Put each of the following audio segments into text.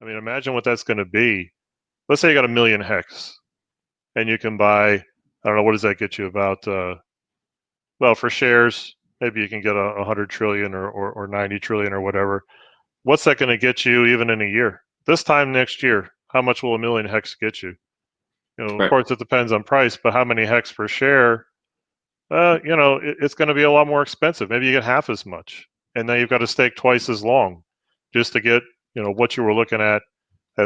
I mean, imagine what that's going to be. Let's say you got 1,000,000 HEX, and you can buy, I don't know, what does that get you about? Well, for shares, maybe you can get 100 trillion or 90 trillion or whatever. What's that going to get you even in a year? This time next year, how much will 1,000,000 HEX get you? Of Right. course, it depends on price, but how many HEX per share? It's going to be a lot more expensive. Maybe you get half as much, and then you've got to stake twice as long just to get, what you were looking at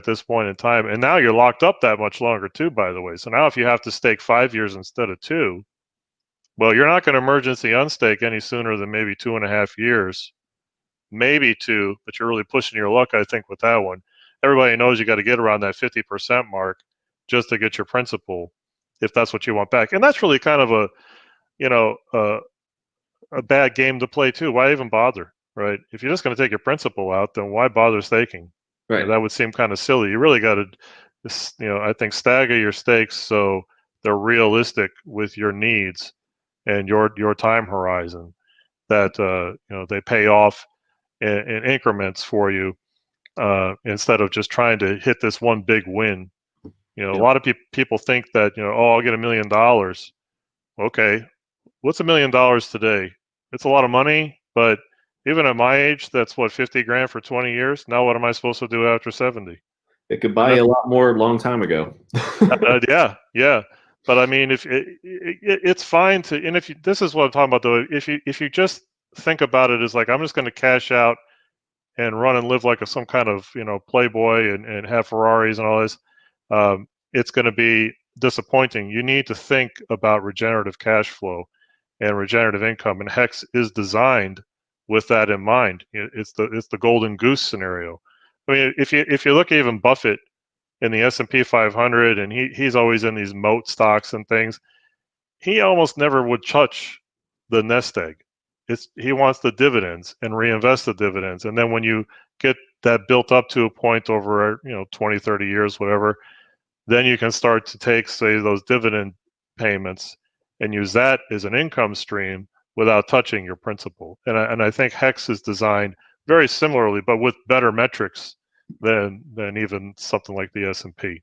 this point in time. And now you're locked up that much longer too, by the way. So now if you have to stake 5 years instead of 2, well, you're not going to emergency unstake any sooner than maybe 2.5 years, maybe 2, but you're really pushing your luck, I think, with that one. Everybody knows you got to get around that 50% mark just to get your principal, if that's what you want back. And that's really kind of you know, a bad game to play too. Why even bother, right? If you're just going to take your principal out, then why bother staking? Right. That would seem kind of silly. You really got to, I think, stagger your stakes so they're realistic with your needs and your time horizon. That they pay off in increments for you, instead of just trying to hit this one big win. A Yeah. lot of people think that, oh, I'll get $1,000,000. Okay, what's $1,000,000 today? It's a lot of money, but even at my age, that's what, 50 grand for 20 years. Now, what am I supposed to do after 70? It could And buy you a lot more a long time ago. yeah, yeah. But I mean, if it's fine to, and if you, this is what I'm talking about though, if you just think about it as like, I'm just going to cash out and run and live like some kind of playboy and have Ferraris and all this, it's going to be disappointing. You need to think about regenerative cash flow and regenerative income, and HEX is designed with that in mind. It's the golden goose scenario. I mean, if you look at even Buffett in the S&P 500, and he's always in these moat stocks and things, he almost never would touch the nest egg. He wants the dividends and reinvest the dividends, and then when you get that built up to a point over 20, 30 years, whatever, then you can start to take, say, those dividend payments and use that as an income stream without touching your principal. And I think HEX is designed very similarly, but with better metrics than even something like the S&P.